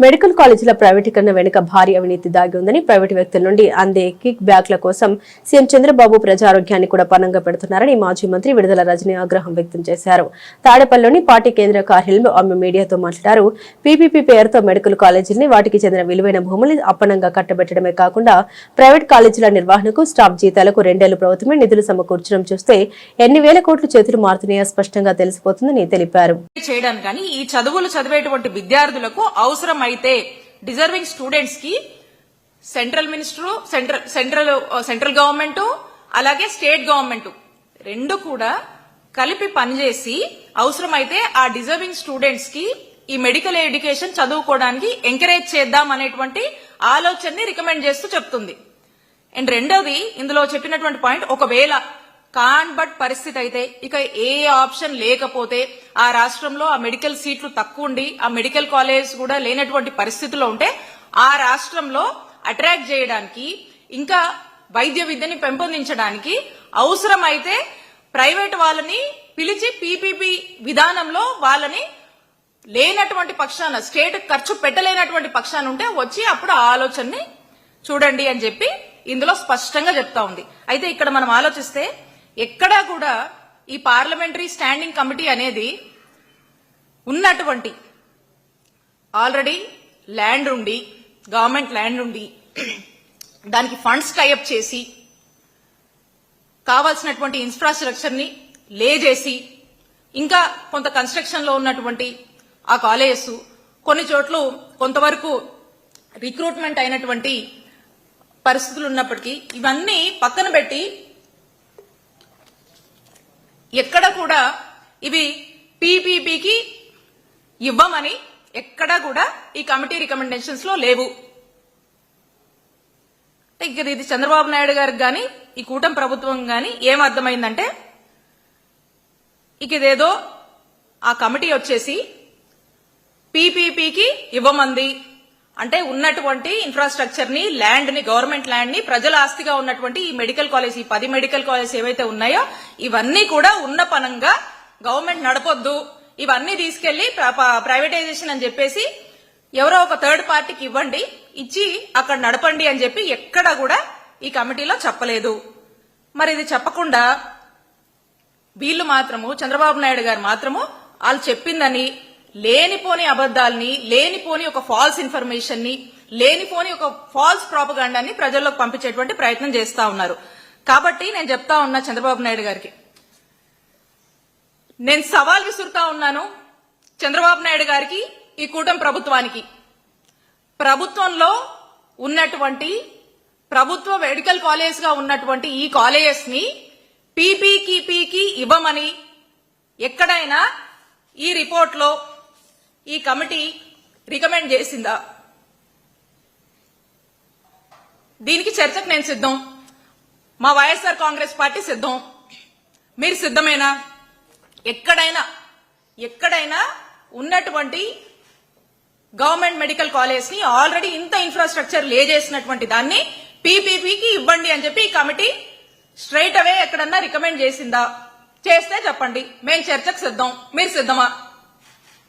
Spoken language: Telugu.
మెడికల్ కాలేజీల ప్రైవేటీకరణ వెనుక భారీ అవినీతి దాగి ఉందని ప్రైవేటు వ్యక్తుల నుండి అందే కిక్ బ్యాక్ల కోసం సీఎం చంద్రబాబు ప్రజారోగ్యాన్ని కూడా పణంగా పెడుతున్నారని మాజీ మంత్రి విడుదల రజనీ ఆగ్రహం వ్యక్తం చేశారు. తాడేపల్లిలోని పార్టీ కేంద్ర కార్యాలయంలో ఆమె మీడియాతో మాట్లాడారు. పీపీపీ పేరుతో మెడికల్ కాలేజీలని వాటికి చెందిన విలువైన భూములు అప్పనంగా కట్టబెట్టడమే కాకుండా ప్రైవేట్ కాలేజీల నిర్వహణకు స్టాఫ్ జీతాలకు 2 ఏళ్ల ప్రభుత్వమే నిధులు సమకూర్చడం చూస్తే ఎన్ని వేల కోట్లు చేతులు మారుతున్నాయో స్పష్టంగా తెలిసిపోతుందని తెలిపారు. ఈ చదువులు చదివేటువంటి విద్యార్థులకు అవసరం అయితే డిజర్వింగ్ స్టూడెంట్స్ కి సెంట్రల్ గవర్నమెంట్ అలాగే స్టేట్ గవర్నమెంట్ రెండు కూడా కలిపి పనిచేసి అవసరమైతే ఆ డిజర్వింగ్ స్టూడెంట్స్ కి ఈ మెడికల్ ఎడ్యుకేషన్ చదువుకోవడానికి ఎంకరేజ్ చేద్దాం అనేటువంటి ఆలోచనని రికమెండ్ చేస్తూ చెప్తుంది. అండ్ రెండోది ఇందులో చెప్పినటువంటి పాయింట్, ఒకవేళ బట్ పరిస్థితి అయితే ఇక ఏ ఆప్షన్ లేకపోతే ఆ రాష్ట్రంలో ఆ మెడికల్ సీట్లు తక్కువ ఉండి ఆ మెడికల్ కాలేజ్ కూడా లేనటువంటి పరిస్థితుల్లో ఉంటే ఆ రాష్ట్రంలో అట్రాక్ట్ చేయడానికి ఇంకా వైద్య విద్యని పెంపొందించడానికి అవసరమైతే ప్రైవేట్ వాళ్ళని పిలిచి పీపీపీ విధానంలో వాళ్ళని లేనటువంటి పక్షాన స్టేట్ ఖర్చు పెట్టలేనటువంటి పక్షాన ఉంటే వచ్చి అప్పుడు ఆ ఆలోచనని చూడండి అని చెప్పి ఇందులో స్పష్టంగా చెప్తా ఉంది. అయితే ఇక్కడ మనం ఆలోచిస్తే ఎక్కడా కూడా ఈ పార్లమెంటరీ స్టాండింగ్ కమిటీ అనేది ఉన్నటువంటి ఆల్రెడీ ల్యాండ్ ఉండి గవర్నమెంట్ ల్యాండ్ ఉండి దానికి ఫండ్స్ టైఅప్ చేసి కావాల్సినటువంటి ఇన్ఫ్రాస్ట్రక్చర్ ని లే చేసి ఇంకా కొంత కన్స్ట్రక్షన్ లో ఉన్నటువంటి ఆ కాలేజెస్ కొన్ని చోట్ల కొంతవరకు రిక్రూట్మెంట్ అయినటువంటి పరిస్థితులు ఉన్నప్పటికీ ఇవన్నీ పక్కన పెట్టి ఎక్కడ కూడా ఇవి పీపీపీకి ఇవ్వమని ఎక్కడా కూడా ఈ కమిటీ రికమెండేషన్స్ లో లేవు. ఇది చంద్రబాబు నాయుడు గారికి గాని ఈ కూటమి ప్రభుత్వం గాని ఏమర్థమైందంటే ఇదేదో ఆ కమిటీ వచ్చేసి పీపీపీకి ఇవ్వమంది అంటే ఉన్నటువంటి ఇన్ఫ్రాస్ట్రక్చర్ ని ల్యాండ్ ని గవర్నమెంట్ ల్యాండ్ ని ప్రజల ఆస్తిగా ఉన్నటువంటి ఈ మెడికల్ కాలేజ్ ఈ 10 మెడికల్ కాలేజ్ ఏవైతే ఉన్నాయో ఇవన్నీ కూడా ఉన్న పనంగా గవర్నమెంట్ నడపొద్దు, ఇవన్నీ తీసుకెళ్లి ప్రైవేటైజేషన్ అని చెప్పేసి ఎవరో ఒక థర్డ్ పార్టీకి ఇవ్వండి, ఇచ్చి అక్కడ నడపండి అని చెప్పి ఎక్కడ కూడా ఈ కమిటీలో చెప్పలేదు. మరి ఇది చెప్పకుండా వీళ్ళు మాత్రము చంద్రబాబు నాయుడు గారు మాత్రము వాళ్ళు చెప్పిందని లేనిపోని అబద్దాలని లేనిపోని ఒక ఫాల్స్ ఇన్ఫర్మేషన్ ని లేనిపోని ఒక ఫాల్స్ ప్రాపగాండాన్ని ప్రజల్లోకి పంపించేటువంటి ప్రయత్నం చేస్తా ఉన్నారు. కాబట్టి నేను చెప్తా ఉన్నా చంద్రబాబు నాయుడు గారికి, నేను సవాల్ విసురుతా ఉన్నాను చంద్రబాబు నాయుడు గారికి, ఈ కూటమి ప్రభుత్వానికి. ప్రభుత్వంలో ఉన్నటువంటి ప్రభుత్వ మెడికల్ కాలేజ్ గా ఉన్నటువంటి ఈ కాలేజెస్ ని పీపీకి ఇవ్వమని ఎక్కడైనా ఈ రిపోర్ట్ లో ఈ కమిటీ రికమెండ్ చేసిందా? దీనికి చర్చకు నేను సిద్ధం, మా వైఎస్ఆర్ కాంగ్రెస్ పార్టీ సిద్ధం. మీరు సిద్ధమేనా? ఎక్కడైనా ఉన్నటువంటి గవర్నమెంట్ మెడికల్ కాలేజ్ ని ఆల్రెడీ ఇంత ఇన్ఫ్రాస్ట్రక్చర్ లే చేసినటువంటి దాన్ని పీపీపీకి ఇవ్వండి అని చెప్పి ఈ కమిటీ స్ట్రైట్ అవే ఎక్కడన్నా రికమెండ్ చేసిందా? చేస్తే చెప్పండి, మేము చర్చకు సిద్ధం. మీరు సిద్ధమా?